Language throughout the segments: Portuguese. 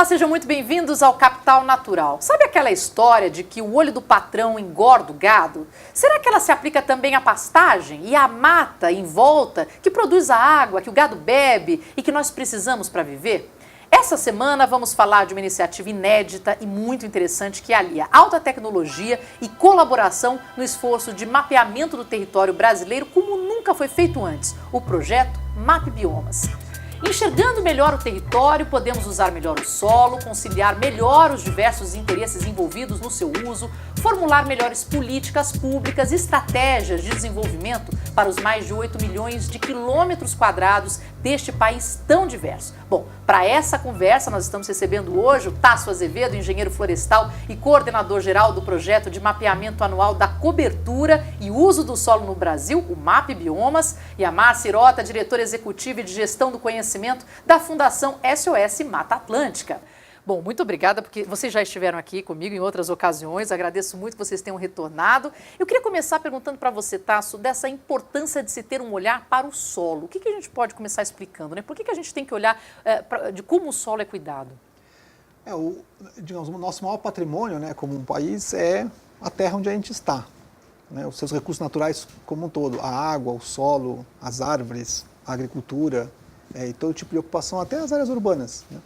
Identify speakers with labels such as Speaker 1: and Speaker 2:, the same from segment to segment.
Speaker 1: Olá, sejam muito bem-vindos ao Capital Natural. Sabe aquela história de que o olho do patrão engorda o gado? Será que ela se aplica também à pastagem e à mata em volta que produz a água que o gado bebe e que nós precisamos para viver? Essa semana vamos falar de uma iniciativa inédita e muito interessante que alia alta tecnologia e colaboração no esforço de mapeamento do território brasileiro como nunca foi feito antes, o projeto MAP Biomas. Enxergando melhor o território, podemos usar melhor o solo, conciliar melhor os diversos interesses envolvidos no seu uso, formular melhores políticas públicas e estratégias de desenvolvimento para os mais de 8 milhões de quilômetros quadrados deste país tão diverso. Bom, para essa conversa nós estamos recebendo hoje o Tasso Azevedo, engenheiro florestal e coordenador geral do projeto de mapeamento anual da cobertura e uso do solo no Brasil, o MAP Biomas, e a Márcia Irota, diretora executiva e de gestão do conhecimento da Fundação SOS Mata Atlântica. Bom, muito obrigada, porque vocês já estiveram aqui comigo em outras ocasiões, agradeço muito que vocês tenham retornado. Eu queria começar perguntando para você, Tasso, dessa importância de se ter um olhar para o solo. O que a gente pode começar explicando, né? Por que a gente tem que olhar de como o solo é cuidado?
Speaker 2: Digamos, o nosso maior patrimônio, né, como um país, é a terra onde a gente está, né? Os seus recursos naturais como um todo, a água, o solo, as árvores, a agricultura, e todo tipo de ocupação, até as áreas urbanas, né?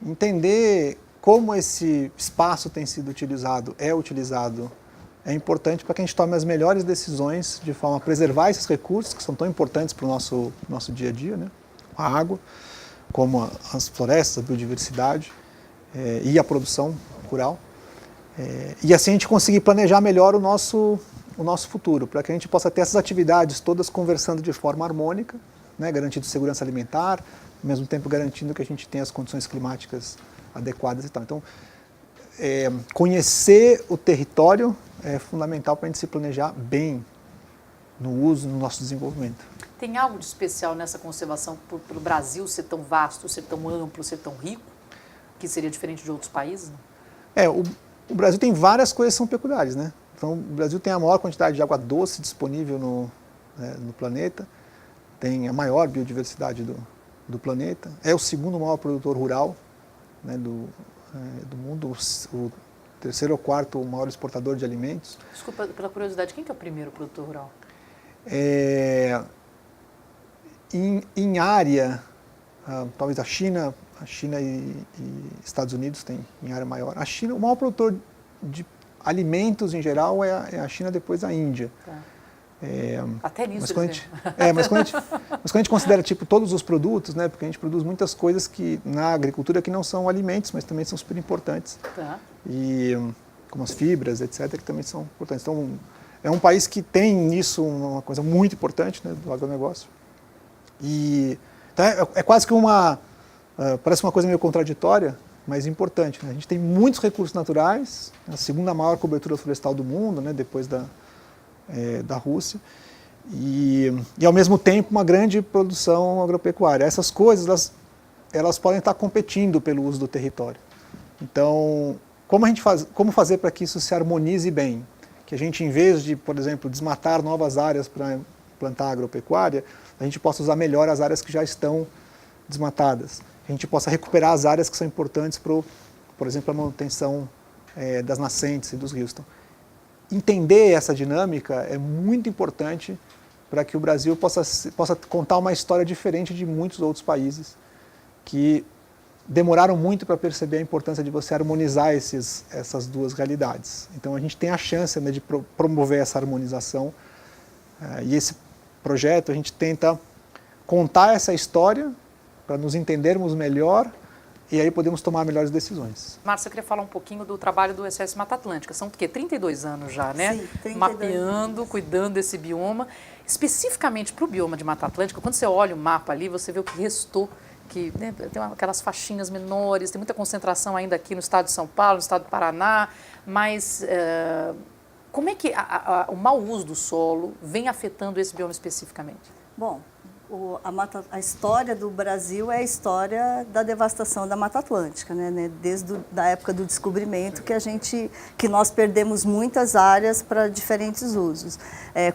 Speaker 2: Entender como esse espaço tem sido utilizado, é importante para que a gente tome as melhores decisões de forma a preservar esses recursos que são tão importantes para o nosso dia a dia, né? A água, como as florestas, a biodiversidade e a produção rural. E assim a gente conseguir planejar melhor o nosso futuro, para que a gente possa ter essas atividades todas conversando de forma harmônica, né? Garantindo segurança alimentar, ao mesmo tempo garantindo que a gente tenha as condições climáticas adequadas e tal. Então, conhecer o território é fundamental para a gente se planejar bem no uso, no nosso desenvolvimento.
Speaker 1: Tem algo de especial nessa conservação pelo Brasil ser tão vasto, ser tão amplo, ser tão rico, que seria diferente de outros países? Né?
Speaker 2: O Brasil tem várias coisas que são peculiares, né? Então, o Brasil tem a maior quantidade de água doce disponível no planeta, tem a maior biodiversidade do planeta, é o segundo maior produtor rural, né, do mundo, o terceiro ou quarto maior exportador de alimentos.
Speaker 1: Desculpa, pela curiosidade, quem que é o primeiro produtor rural?
Speaker 2: Em área, talvez a China e Estados Unidos tem em área maior. A China, o maior produtor de alimentos em geral é a China, depois a Índia. Tá.
Speaker 1: Até nisso,
Speaker 2: mas quando a gente considera tipo todos os produtos, né, porque a gente produz muitas coisas que na agricultura que não são alimentos, mas também são super importantes. Tá. E como as fibras, etc, que também são importantes. Então é um país que tem nisso uma coisa muito importante, né, do agronegócio. E então, é quase que parece uma coisa meio contraditória, mas importante, né? A gente tem muitos recursos naturais, a segunda maior cobertura florestal do mundo, né, depois da Rússia, e ao mesmo tempo uma grande produção agropecuária. Essas coisas elas podem estar competindo pelo uso do território. Então, como fazer para que isso se harmonize bem? Que a gente, em vez de, por exemplo, desmatar novas áreas para plantar agropecuária, a gente possa usar melhor as áreas que já estão desmatadas. A gente possa recuperar as áreas que são importantes para, por exemplo, a manutenção das nascentes e dos rios. Então, entender essa dinâmica é muito importante para que o Brasil possa contar uma história diferente de muitos outros países que demoraram muito para perceber a importância de você harmonizar essas duas realidades. Então a gente tem a chance, né, de promover essa harmonização e esse projeto a gente tenta contar essa história para nos entendermos melhor e aí podemos tomar melhores decisões.
Speaker 1: Márcia, eu queria falar um pouquinho do trabalho do SOS Mata Atlântica. São o quê? 32 anos já, né?
Speaker 3: Sim, 32
Speaker 1: mapeando,
Speaker 3: anos.
Speaker 1: Cuidando desse bioma. Especificamente para o bioma de Mata Atlântica, quando você olha o mapa ali, você vê o que restou, que, né, tem aquelas faixinhas menores, tem muita concentração ainda aqui no estado de São Paulo, no estado do Paraná, mas como é que o mau uso do solo vem afetando esse bioma especificamente?
Speaker 3: Bom, a história do Brasil é a história da devastação da Mata Atlântica, né? Desde a época do descobrimento que nós perdemos muitas áreas para diferentes usos.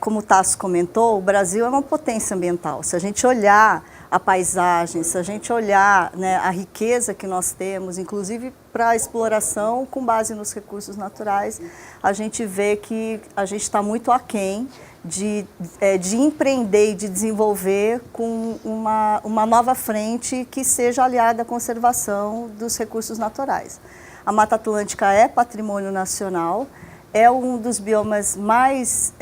Speaker 3: Como o Tasso comentou, o Brasil é uma potência ambiental. Se a gente olhar a paisagem, se a gente olhar, né, a riqueza que nós temos, inclusive para a exploração com base nos recursos naturais, a gente vê que a gente está muito aquém de empreender e de desenvolver com uma nova frente que seja aliada à conservação dos recursos naturais. A Mata Atlântica é patrimônio nacional, é um dos biomas mais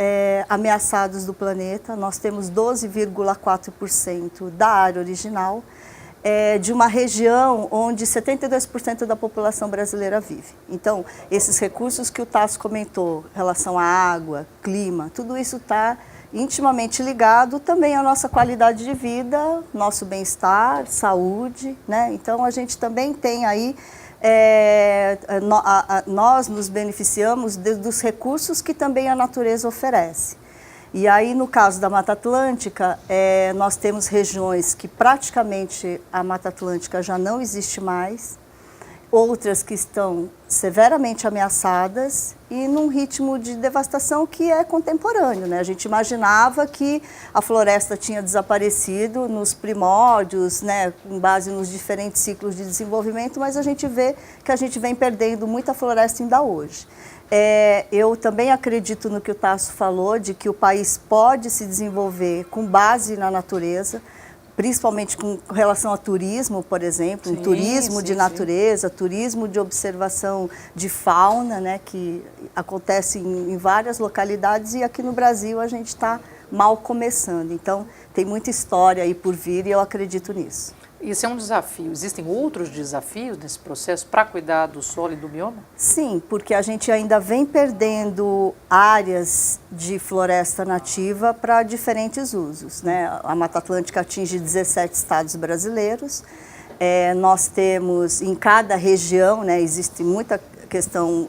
Speaker 3: ameaçados do planeta. Nós temos 12,4% da área original, de uma região onde 72% da população brasileira vive. Então, esses recursos que o Tasso comentou, em relação à água, clima, tudo isso está intimamente ligado também à nossa qualidade de vida, nosso bem-estar, saúde, né? Então, a gente também tem aí nós nos beneficiamos dos recursos que também a natureza oferece. E aí, no caso da Mata Atlântica, nós temos regiões que praticamente a Mata Atlântica já não existe mais, outras que estão severamente ameaçadas e num ritmo de devastação que é contemporâneo, né? A gente imaginava que a floresta tinha desaparecido nos primórdios, né, com base nos diferentes ciclos de desenvolvimento, mas a gente vê que a gente vem perdendo muita floresta ainda hoje. Eu também acredito no que o Tasso falou, de que o país pode se desenvolver com base na natureza, principalmente com relação a turismo, por exemplo, sim, turismo de natureza, turismo de observação de fauna, né, que acontece em várias localidades e aqui no Brasil a gente está mal começando. Então, tem muita história aí por vir e eu acredito nisso.
Speaker 1: Isso é um desafio. Existem outros desafios nesse processo para cuidar do solo e do bioma?
Speaker 3: Sim, porque a gente ainda vem perdendo áreas de floresta nativa para diferentes usos, né? A Mata Atlântica atinge 17 estados brasileiros. Nós temos em cada região, né, existe muita questão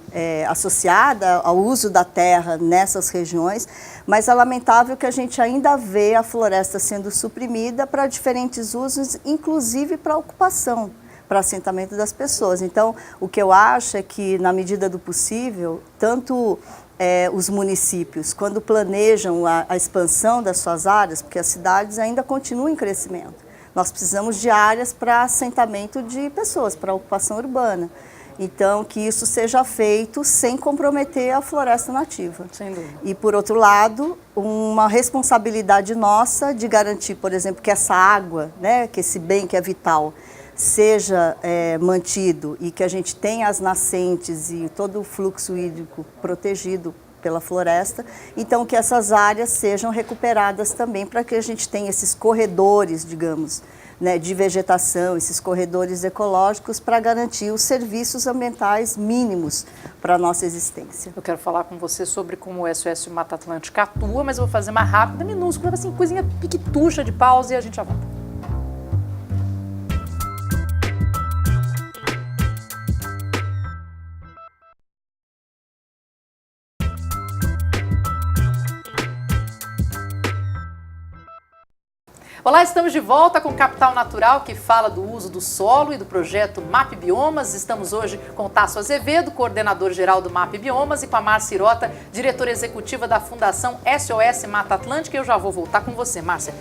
Speaker 3: associada ao uso da terra nessas regiões, mas é lamentável que a gente ainda vê a floresta sendo suprimida para diferentes usos, inclusive para ocupação, para assentamento das pessoas. Então, o que eu acho é que, na medida do possível, tanto os municípios, quando planejam a expansão das suas áreas, porque as cidades ainda continuam em crescimento, nós precisamos de áreas para assentamento de pessoas, para ocupação urbana. Então, que isso seja feito sem comprometer a floresta nativa.
Speaker 1: Sem dúvida.
Speaker 3: E, por outro lado, uma responsabilidade nossa de garantir, por exemplo, que essa água, né, que esse bem que é vital, seja mantido e que a gente tenha as nascentes e todo o fluxo hídrico protegido pela floresta. Então, que essas áreas sejam recuperadas também para que a gente tenha esses corredores, digamos, né, de vegetação, esses corredores ecológicos para garantir os serviços ambientais mínimos para a nossa existência.
Speaker 1: Eu quero falar com você sobre como o SOS Mata Atlântica atua, mas eu vou fazer mais rápida, minúscula, assim, coisinha piquitucha de pausa e a gente já volta. Olá, estamos de volta com Capital Natural, que fala do uso do solo e do projeto MAP Biomas. Estamos hoje com o Tasso Azevedo, coordenador-geral do MAP Biomas, e com a Márcia Hirota, diretora executiva da Fundação SOS Mata Atlântica. Eu já vou voltar com você, Márcia.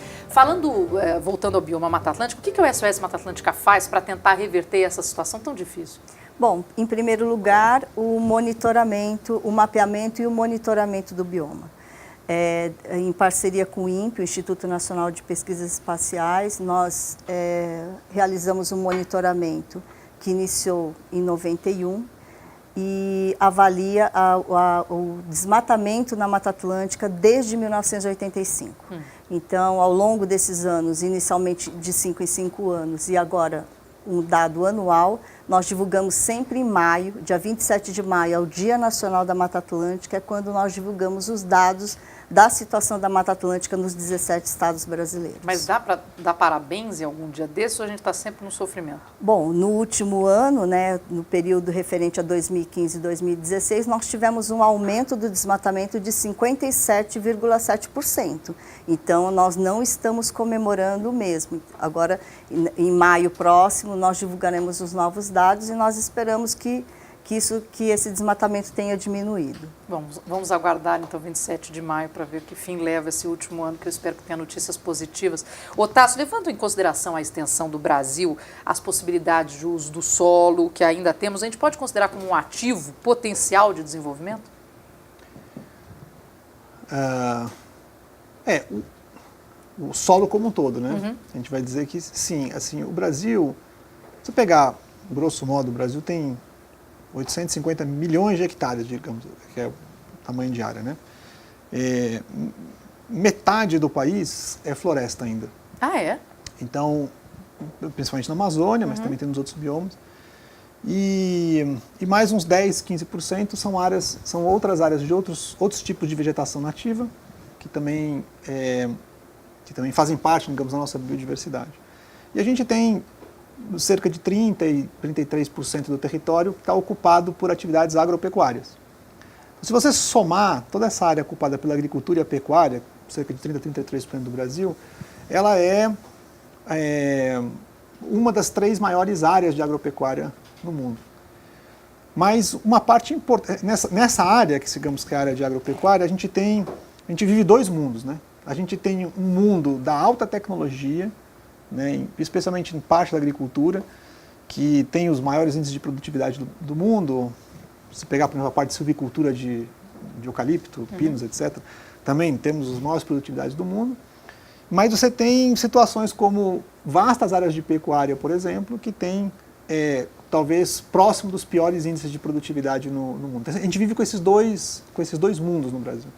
Speaker 1: Voltando ao bioma Mata Atlântica, o que o SOS Mata Atlântica faz para tentar reverter essa situação tão difícil?
Speaker 3: Bom, em primeiro lugar, o monitoramento, o mapeamento e o monitoramento do bioma. Em parceria com o INPE, o Instituto Nacional de Pesquisas Espaciais, nós realizamos um monitoramento que iniciou em 91 e avalia o desmatamento na Mata Atlântica desde 1985. Então, ao longo desses anos, inicialmente de 5 em 5 anos e agora um dado anual, nós divulgamos sempre em maio, dia 27 de maio, é o Dia Nacional da Mata Atlântica, é quando nós divulgamos os dados da situação da Mata Atlântica nos 17 estados brasileiros.
Speaker 1: Mas dá para dar parabéns em algum dia desses ou a gente está sempre no sofrimento?
Speaker 3: Bom, no último ano, né, no período referente a 2015 e 2016, nós tivemos um aumento do desmatamento de 57,7%. Então, nós não estamos comemorando o mesmo. Agora, em maio próximo, nós divulgaremos os novos dados e nós esperamos que que esse desmatamento tenha diminuído.
Speaker 1: Vamos aguardar, então, 27 de maio para ver que fim leva esse último ano, que eu espero que tenha notícias positivas. Otácio, levando em consideração a extensão do Brasil, as possibilidades de uso do solo que ainda temos, a gente pode considerar como um ativo potencial de desenvolvimento?
Speaker 2: O solo como um todo, né? A gente vai dizer que sim, assim, o Brasil, se você pegar, grosso modo, o Brasil tem 850 milhões de hectares, digamos, que é o tamanho de área, né? Metade do país é floresta ainda.
Speaker 1: Ah, é?
Speaker 2: Então, principalmente na Amazônia, mas também tem nos outros biomas. E mais uns 10, 15% são outras áreas de outros tipos de vegetação nativa, que também fazem parte, digamos, da nossa biodiversidade. E a gente tem cerca de 30% e 33% do território que está ocupado por atividades agropecuárias. Se você somar toda essa área ocupada pela agricultura e a pecuária, cerca de 30% a 33% do Brasil, ela é uma das 3 maiores áreas de agropecuária no mundo. Mas uma parte importante, nessa área, que digamos que é a área de agropecuária, a gente vive 2 mundos, né? A gente tem um mundo da alta tecnologia, né, especialmente em parte da agricultura, que tem os maiores índices de produtividade do mundo. Se pegar, por exemplo, a parte de silvicultura de eucalipto, pinos, etc., também temos as maiores produtividades do mundo. Mas você tem situações como vastas áreas de pecuária, por exemplo, que tem talvez próximo dos piores índices de produtividade no mundo. A gente vive com esses dois mundos no Brasil.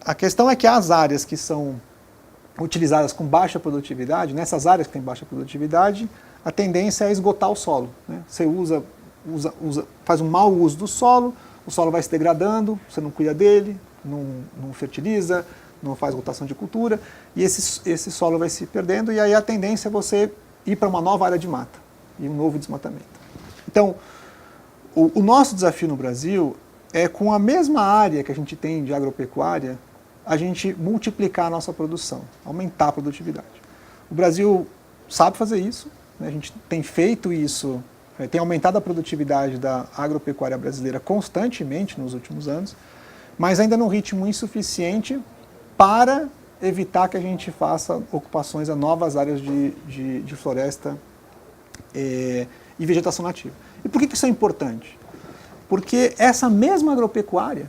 Speaker 2: A questão é que as áreas que são utilizadas com baixa produtividade, nessas áreas que têm baixa produtividade, a tendência é esgotar o solo, né? Você faz um mau uso do solo, o solo vai se degradando, você não cuida dele, não fertiliza, não faz rotação de cultura, e esse solo vai se perdendo, e aí a tendência é você ir para uma nova área de mata, e um novo desmatamento. Então, o nosso desafio no Brasil é, com a mesma área que a gente tem de agropecuária, a gente multiplicar a nossa produção, aumentar a produtividade. O Brasil sabe fazer isso, né? A gente tem feito isso, tem aumentado a produtividade da agropecuária brasileira constantemente nos últimos anos, mas ainda num ritmo insuficiente para evitar que a gente faça ocupações a novas áreas de floresta e vegetação nativa. E por que isso é importante? Porque essa mesma agropecuária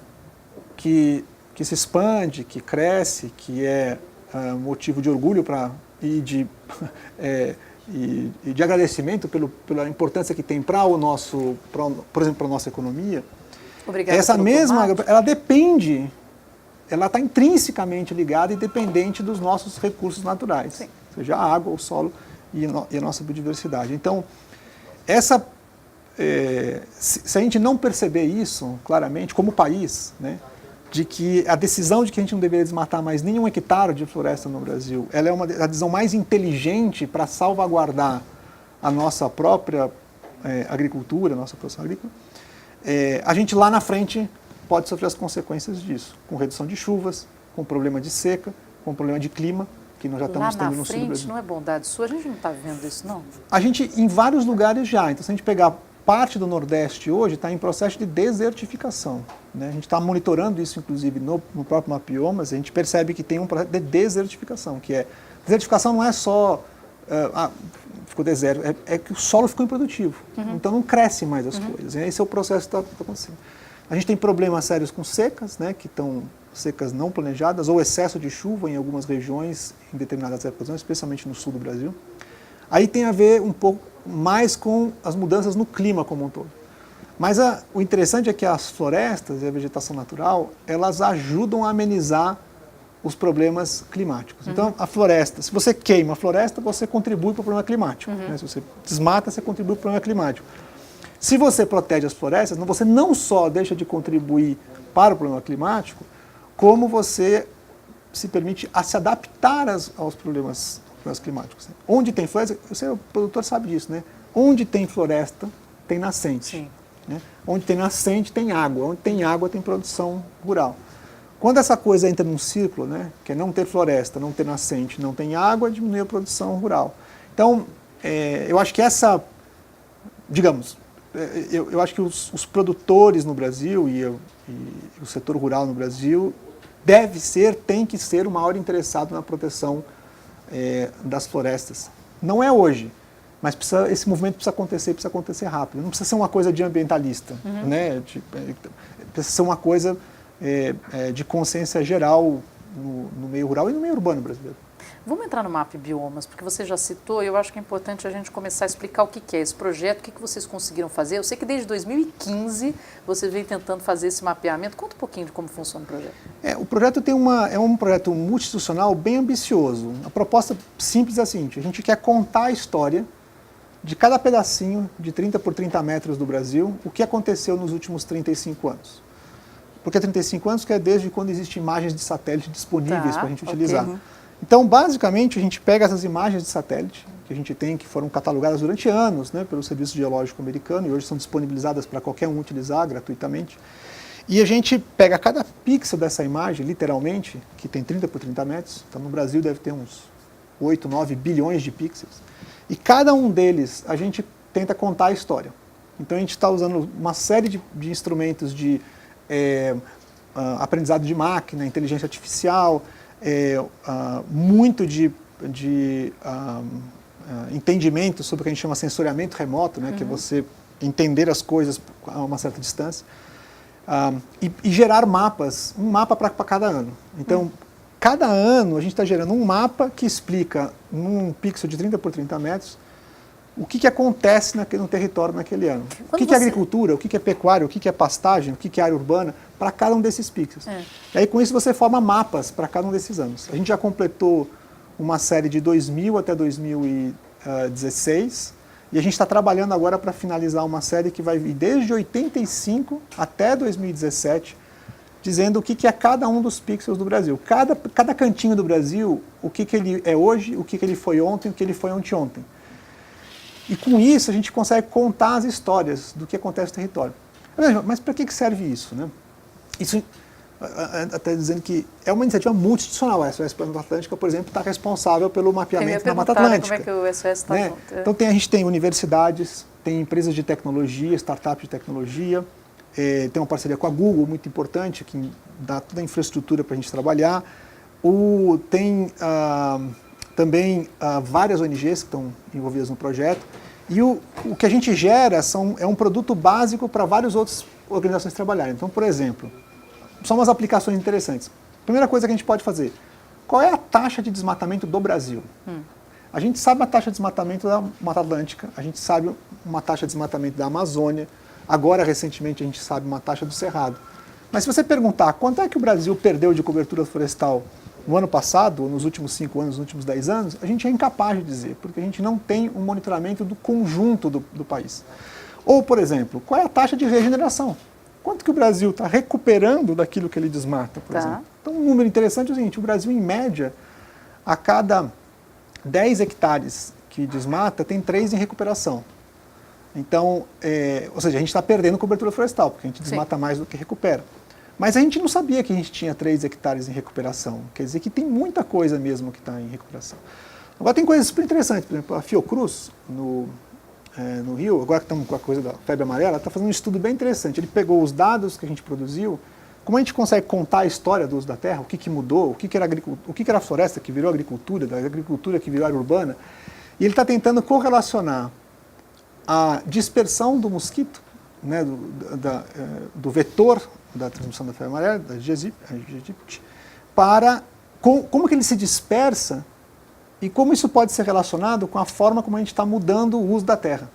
Speaker 2: que se expande, que cresce, que é motivo de orgulho e de agradecimento pela importância que tem para por exemplo, para a nossa economia.
Speaker 1: Obrigada.
Speaker 2: Essa mesma, ela depende, ela está intrinsecamente ligada e dependente dos nossos recursos naturais, sim, seja a água, o solo e a nossa biodiversidade. Então, se a gente não perceber isso claramente, como país, né, de que a decisão de que a gente não deveria desmatar mais nenhum hectare de floresta no Brasil, ela é a decisão mais inteligente para salvaguardar a nossa própria agricultura, a nossa produção agrícola, a gente lá na frente pode sofrer as consequências disso, com redução de chuvas, com problema de seca, com problema de clima, que nós já estamos tendo no sul do Brasil. Lá na frente
Speaker 1: não é bondade sua, a gente não está vendo isso, não?
Speaker 2: A gente, em vários lugares já, então se a gente pegar parte do Nordeste hoje está em processo de desertificação, né? A gente está monitorando isso, inclusive, no próprio Mapiomas, a gente percebe que tem um processo de desertificação, desertificação não é só, ficou deserto, é que o solo ficou improdutivo, então não cresce mais as coisas, e esse é o processo que está acontecendo. A gente tem problemas sérios com secas, né, que estão secas não planejadas, ou excesso de chuva em algumas regiões, em determinadas épocas, especialmente no sul do Brasil. Aí tem a ver um pouco mais com as mudanças no clima como um todo. Mas o interessante é que as florestas e a vegetação natural, elas ajudam a amenizar os problemas climáticos. Então, a floresta, se você queima a floresta, você contribui para o problema climático. Né? Se você desmata, você contribui para o problema climático. Se você protege as florestas, você não só deixa de contribuir para o problema climático, como você se permite a se adaptar aos problemas climáticos. Onde tem floresta, o produtor sabe disso, né? Onde tem floresta, tem nascente. Né? Onde tem nascente, tem água. Onde tem água, tem produção rural. Quando essa coisa entra num ciclo, né, que é não ter floresta, não ter nascente, não tem água, diminui a produção rural. Então, eu acho que digamos, eu acho que os produtores no Brasil e o setor rural no Brasil tem que ser o maior interessado na proteção das florestas. Não é hoje, mas esse movimento precisa acontecer rápido. Não precisa ser uma coisa de ambientalista, né? Precisa ser uma coisa de consciência geral no meio rural e no meio urbano brasileiro.
Speaker 1: Vamos entrar no MAP Biomas, porque você já citou, e eu acho que é importante a gente começar a explicar o que é esse projeto, o que vocês conseguiram fazer. Eu sei que desde 2015 você vem tentando fazer esse mapeamento. Conta um pouquinho de como funciona o projeto.
Speaker 2: O projeto é um projeto multidisciplinar bem ambicioso. A proposta simples é a seguinte: a gente quer contar a história de cada pedacinho de 30 por 30 metros do Brasil, o que aconteceu nos últimos 35 anos. Por que 35 anos? Porque é desde quando existem imagens de satélite disponíveis para a gente utilizar. Então, basicamente, a gente pega essas imagens de satélite que a gente tem, que foram catalogadas durante anos, né, pelo Serviço Geológico Americano, e hoje são disponibilizadas para qualquer um utilizar gratuitamente. E a gente pega cada pixel dessa imagem, literalmente, que tem 30 por 30 metros, então no Brasil deve ter uns 8, 9 bilhões de pixels, e cada um deles a gente tenta contar a história. Então a gente está usando uma série de instrumentos de aprendizado de máquina, inteligência artificial, muito de entendimento sobre o que a gente chama sensoriamento remoto, né, que é você entender as coisas a uma certa distância, e gerar mapas, um mapa para cada ano. Então, cada ano a gente está gerando um mapa que explica, num pixel de 30 por 30 metros, o que acontece no território naquele ano. O que é agricultura, o que é pecuária, o que é pastagem, o que é área urbana, para cada um desses pixels. E aí, com isso, você forma mapas para cada um desses anos. A gente já completou uma série de 2000 até 2016, e a gente está trabalhando agora para finalizar uma série que vai vir desde 85 até 2017, dizendo o que é cada um dos pixels do Brasil. Cada cantinho do Brasil, o que ele é hoje, o que ele foi ontem, o que ele foi anteontem. E com isso a gente consegue contar as histórias do que acontece no território. Mas para que serve isso, né? Isso, até dizendo que é uma iniciativa multidisciplinar. A SOS Planta Atlântica, por exemplo, está responsável pelo mapeamento da Mata Atlântica.
Speaker 1: Como é que o SOS está
Speaker 2: junto? Então a gente tem universidades, tem empresas de tecnologia, startups de tecnologia, tem uma parceria com a Google muito importante, que dá toda a infraestrutura para a gente trabalhar. Tem também várias ONGs que estão envolvidas no projeto. E o que a gente gera é um produto básico para várias outras organizações trabalharem. Então, por exemplo, são umas aplicações interessantes. Primeira coisa que a gente pode fazer: qual é a taxa de desmatamento do Brasil? A gente sabe a taxa de desmatamento da Mata Atlântica, a gente sabe uma taxa de desmatamento da Amazônia, agora, recentemente, a gente sabe uma taxa do Cerrado. Mas se você perguntar quanto é que o Brasil perdeu de cobertura florestal no ano passado, ou nos últimos 5 anos, nos últimos 10 anos, a gente é incapaz de dizer, porque a gente não tem um monitoramento do conjunto do país. Ou, por exemplo, qual é a taxa de regeneração? Quanto que o Brasil está recuperando daquilo que ele desmata, por exemplo? Então, um número interessante é o seguinte: o Brasil, em média, a cada 10 hectares que desmata, tem 3 em recuperação. Então, ou seja, a gente está perdendo cobertura florestal, porque a gente desmata mais do que recupera. Mas a gente não sabia que a gente tinha 3 hectares em recuperação. Quer dizer que tem muita coisa mesmo que está em recuperação. Agora tem coisas super interessantes. Por exemplo, a Fiocruz, no Rio, agora que estamos com a coisa da febre amarela, está fazendo um estudo bem interessante. Ele pegou os dados que a gente produziu, como a gente consegue contar a história do uso da terra, o que mudou, o que era a floresta que virou agricultura, da agricultura que virou área urbana, e ele está tentando correlacionar a dispersão do mosquito, né, do vetor da transmissão da febre amarela, da Aegypti, para como que ele se dispersa e como isso pode ser relacionado com a forma como a gente está mudando o uso da terra.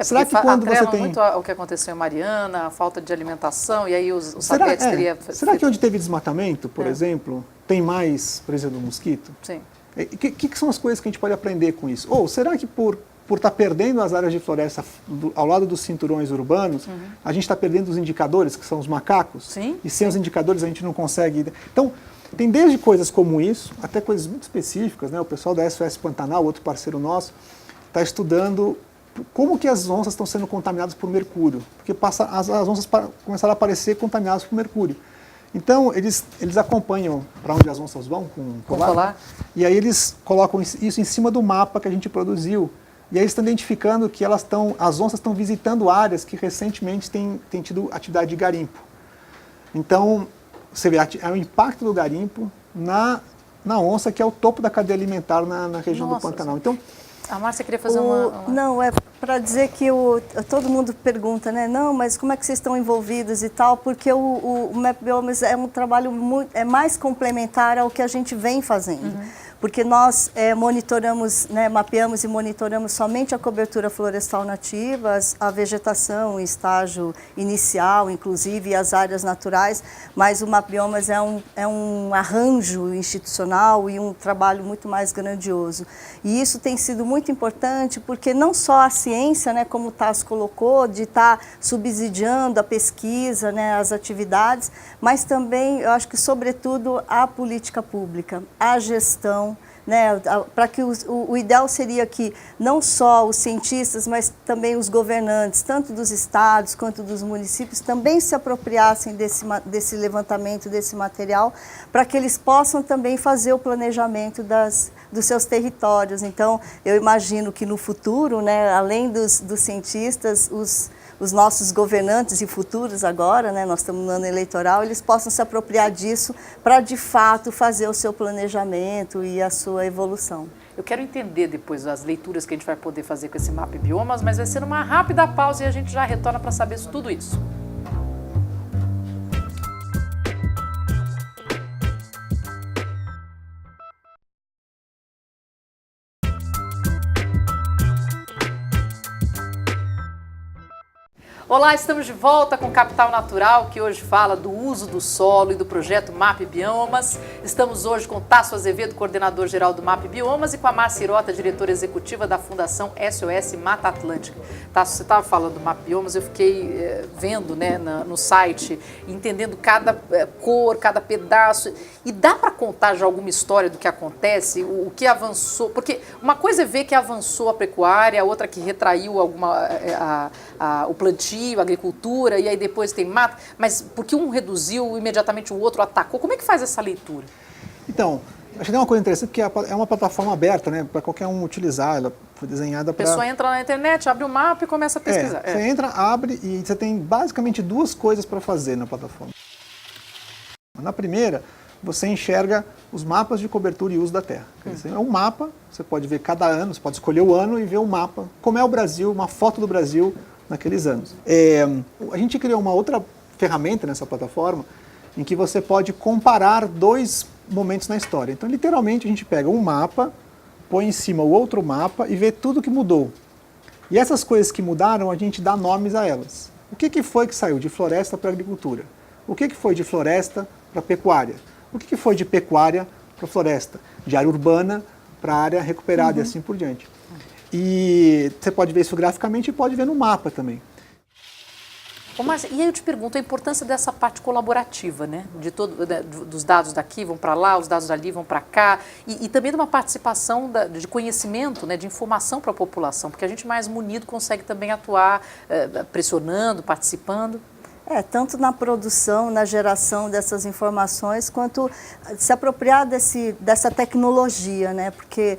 Speaker 1: Será que quando você tem muito o que aconteceu em Mariana, a falta de alimentação, e aí os satélites teriam...
Speaker 2: Será que onde teve desmatamento, por exemplo, tem mais presença do mosquito?
Speaker 1: Sim.
Speaker 2: O que são as coisas que a gente pode aprender com isso? Ou será que por estar perdendo as áreas de floresta ao lado dos cinturões urbanos, a gente está perdendo os indicadores, que são os macacos? E sem os indicadores a gente não consegue... Então, tem desde coisas como isso, até coisas muito específicas, né? O pessoal da SOS Pantanal, outro parceiro nosso, está estudando como que as onças estão sendo contaminadas por mercúrio, porque as onças começaram a aparecer contaminadas por mercúrio. Então, eles acompanham para onde as onças vão com colar, e aí eles colocam isso em cima do mapa que a gente produziu E aí eles estão identificando que as onças estão visitando áreas que recentemente têm tido atividade de garimpo. Então, você vê o impacto do garimpo na onça, que é o topo da cadeia alimentar na região do Pantanal. Então,
Speaker 1: a Márcia queria fazer uma...
Speaker 3: Não, é para dizer que todo mundo pergunta, né? Não, mas como é que vocês estão envolvidos e tal? Porque o Map Biomas é um trabalho mais complementar ao que a gente vem fazendo. Porque nós monitoramos, né, mapeamos e monitoramos somente a cobertura florestal nativa, a vegetação em estágio inicial, inclusive, e as áreas naturais, mas o Map Biomas é um arranjo institucional e um trabalho muito mais grandioso. E isso tem sido muito importante porque não só a ciência, né, como o Tasso colocou, de estar subsidiando a pesquisa, né, as atividades, mas também, eu acho que, sobretudo, a política pública, a gestão, né, para que o ideal seria que não só os cientistas, mas também os governantes, tanto dos estados quanto dos municípios, também se apropriassem desse levantamento, desse material, para que eles possam também fazer o planejamento dos seus territórios. Então, eu imagino que no futuro, né, além dos cientistas, os nossos governantes e futuros agora, né, nós estamos no ano eleitoral, eles possam se apropriar disso para, de fato, fazer o seu planejamento e a sua evolução.
Speaker 1: Eu quero entender depois as leituras que a gente vai poder fazer com esse Map Biomas, mas vai ser uma rápida pausa e a gente já retorna para saber tudo isso. Olá, estamos de volta com Capital Natural, que hoje fala do uso do solo e do projeto Map Biomas. Estamos hoje com Tasso Azevedo, coordenador-geral do Map Biomas, e com a Márcia Hirota, diretora executiva da Fundação SOS Mata Atlântica. Tasso, você estava falando do Map Biomas, eu fiquei vendo, né, no site, entendendo cada cor, cada pedaço. E dá para contar já alguma história do que acontece, o que avançou? Porque uma coisa é ver que avançou a pecuária, a outra que retraiu o plantio, a agricultura, e aí depois tem mata, mas porque um reduziu, imediatamente o outro atacou. Como é que faz essa leitura?
Speaker 2: Então, acho que é uma coisa interessante, porque é uma plataforma aberta, né, para qualquer um utilizar. Ela foi desenhada para...
Speaker 1: A pessoa entra na internet, abre o mapa e começa a pesquisar.
Speaker 2: Você entra, abre e você tem basicamente duas coisas para fazer na plataforma. Na primeira, você enxerga os mapas de cobertura e uso da terra. É um mapa, você pode ver cada ano, você pode escolher o ano e ver o mapa, como é o Brasil, uma foto do Brasil naqueles anos. A gente criou uma outra ferramenta nessa plataforma em que você pode comparar dois momentos na história. Então, literalmente, a gente pega um mapa, põe em cima o outro mapa e vê tudo que mudou. E essas coisas que mudaram, a gente dá nomes a elas. O que foi que saiu de floresta para agricultura? O que foi de floresta para pecuária? O que foi de pecuária para floresta? De área urbana para área recuperada e assim por diante. E você pode ver isso graficamente e pode ver no mapa também.
Speaker 1: Mas, e aí eu te pergunto a importância dessa parte colaborativa, né? Dos dados daqui vão para lá, os dados dali vão para cá, e também de uma participação de conhecimento, né, de informação para a população, porque a gente mais munido consegue também atuar pressionando, participando.
Speaker 3: Tanto na produção, na geração dessas informações, quanto se apropriar dessa tecnologia, né? Porque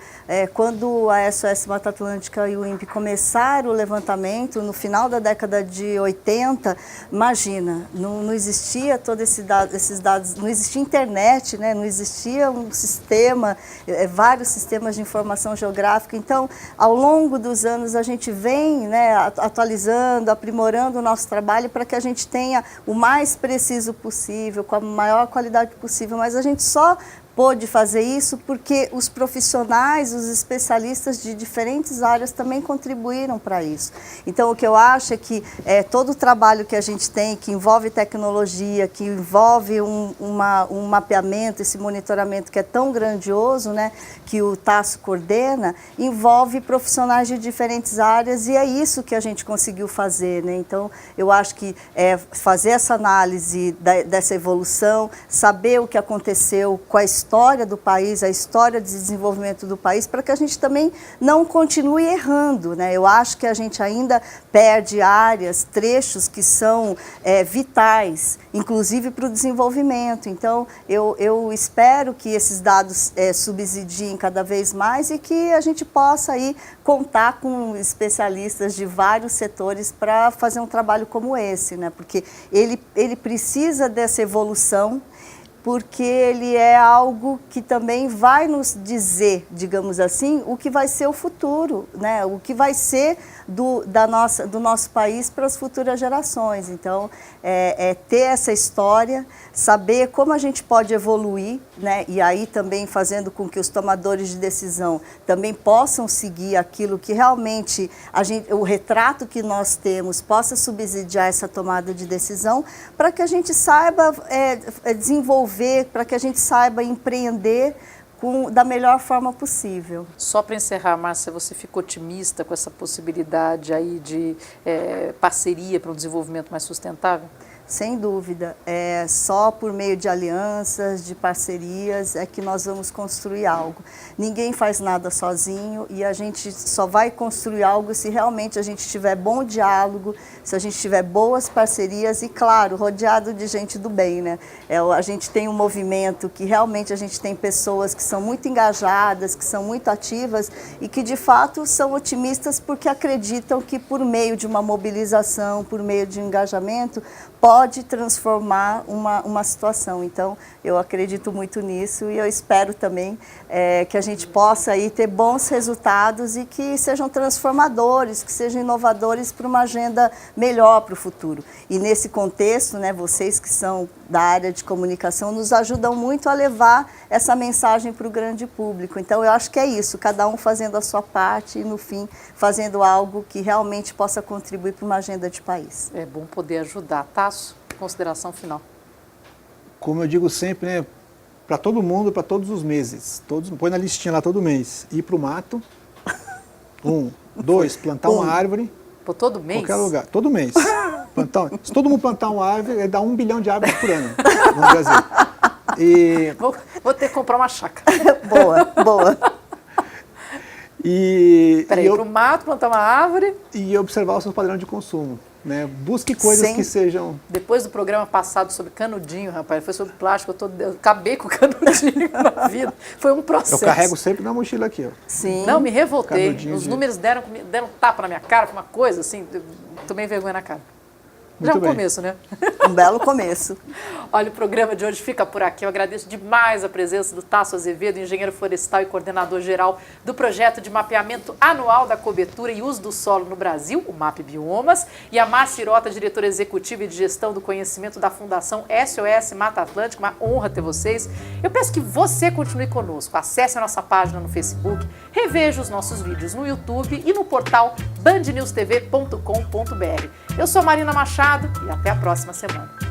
Speaker 3: quando a SOS Mata Atlântica e o INPE começaram o levantamento, no final da década de 80, imagina, não existia todos esses dados, não existia internet, né? Não existia um sistema, vários sistemas de informação geográfica. Então, ao longo dos anos, a gente vem, né, atualizando, aprimorando o nosso trabalho para que a gente tenha o mais preciso possível, com a maior qualidade possível, mas a gente só pôde fazer isso porque os profissionais, os especialistas de diferentes áreas também contribuíram para isso. Então, o que eu acho é que todo o trabalho que a gente tem, que envolve tecnologia, que envolve um mapeamento, esse monitoramento que é tão grandioso, né, que o Tasso coordena, envolve profissionais de diferentes áreas e é isso que a gente conseguiu fazer, né? Então, eu acho que fazer essa análise dessa evolução, saber o que aconteceu, quais história do país, a história de desenvolvimento do país, para que a gente também não continue errando, né? Eu acho que a gente ainda perde áreas, trechos que são vitais, inclusive para o desenvolvimento. Então, eu espero que esses dados subsidiem cada vez mais e que a gente possa aí contar com especialistas de vários setores para fazer um trabalho como esse, né? Porque ele precisa dessa evolução, porque ele é algo que também vai nos dizer, digamos assim, o que vai ser o futuro, né? O que vai ser do nosso país para as futuras gerações. Então, ter essa história, saber como a gente pode evoluir, né? E aí também fazendo com que os tomadores de decisão também possam seguir aquilo que realmente o retrato que nós temos possa subsidiar essa tomada de decisão, para que a gente saiba desenvolver, para que a gente saiba empreender da melhor forma possível.
Speaker 1: Só para encerrar, Márcia, você fica otimista com essa possibilidade aí de parceria para um desenvolvimento mais sustentável?
Speaker 3: Sem dúvida, só por meio de alianças, de parcerias, é que nós vamos construir algo. Ninguém faz nada sozinho e a gente só vai construir algo se realmente a gente tiver bom diálogo, se a gente tiver boas parcerias e, claro, rodeado de gente do bem, né? A gente tem um movimento que realmente a gente tem pessoas que são muito engajadas, que são muito ativas e que, de fato, são otimistas porque acreditam que, por meio de uma mobilização, por meio de um engajamento, pode transformar uma situação. Então, eu acredito muito nisso e eu espero também que a gente possa aí ter bons resultados e que sejam transformadores, que sejam inovadores para uma agenda melhor para o futuro. E nesse contexto, né, vocês que são da área de comunicação nos ajudam muito a levar essa mensagem para o grande público. Então, eu acho que é isso, cada um fazendo a sua parte e, no fim, fazendo algo que realmente possa contribuir para uma agenda de país.
Speaker 1: É bom poder ajudar. Tasso, consideração final.
Speaker 2: Como eu digo sempre, né, para todo mundo, para todos os meses, põe na listinha lá todo mês, ir para o mato, 1, 2, plantar uma árvore.
Speaker 1: Por todo mês?
Speaker 2: Qualquer lugar, todo mês. Se todo mundo plantar uma árvore, dá 1 bilhão de árvores por ano no Brasil. E...
Speaker 1: Vou ter que comprar uma chácara.
Speaker 3: Boa.
Speaker 1: Peraí, para o mato, plantar uma árvore.
Speaker 2: E observar o seu padrão de consumo. Né? Busque coisas que sejam...
Speaker 1: Depois do programa passado sobre canudinho, rapaz, foi sobre plástico, eu acabei com o canudinho na vida. Foi um processo.
Speaker 2: Eu carrego sempre na mochila aqui, ó.
Speaker 1: Sim. Não, me revoltei. Os números deram tapa na minha cara, foi uma coisa assim, tomei vergonha na cara. Já é um começo, né?
Speaker 3: Um belo começo.
Speaker 1: Olha, o programa de hoje fica por aqui. Eu agradeço demais a presença do Tasso Azevedo, engenheiro florestal e coordenador geral do projeto de mapeamento anual da cobertura e uso do solo no Brasil, o MAP Biomas, e a Márcia Hirota, diretora executiva e de gestão do conhecimento da Fundação SOS Mata Atlântica. Uma honra ter vocês. Eu peço que você continue conosco. Acesse a nossa página no Facebook, reveja os nossos vídeos no YouTube e no portal bandnewstv.com.br. Eu sou Marina Machado e até a próxima semana.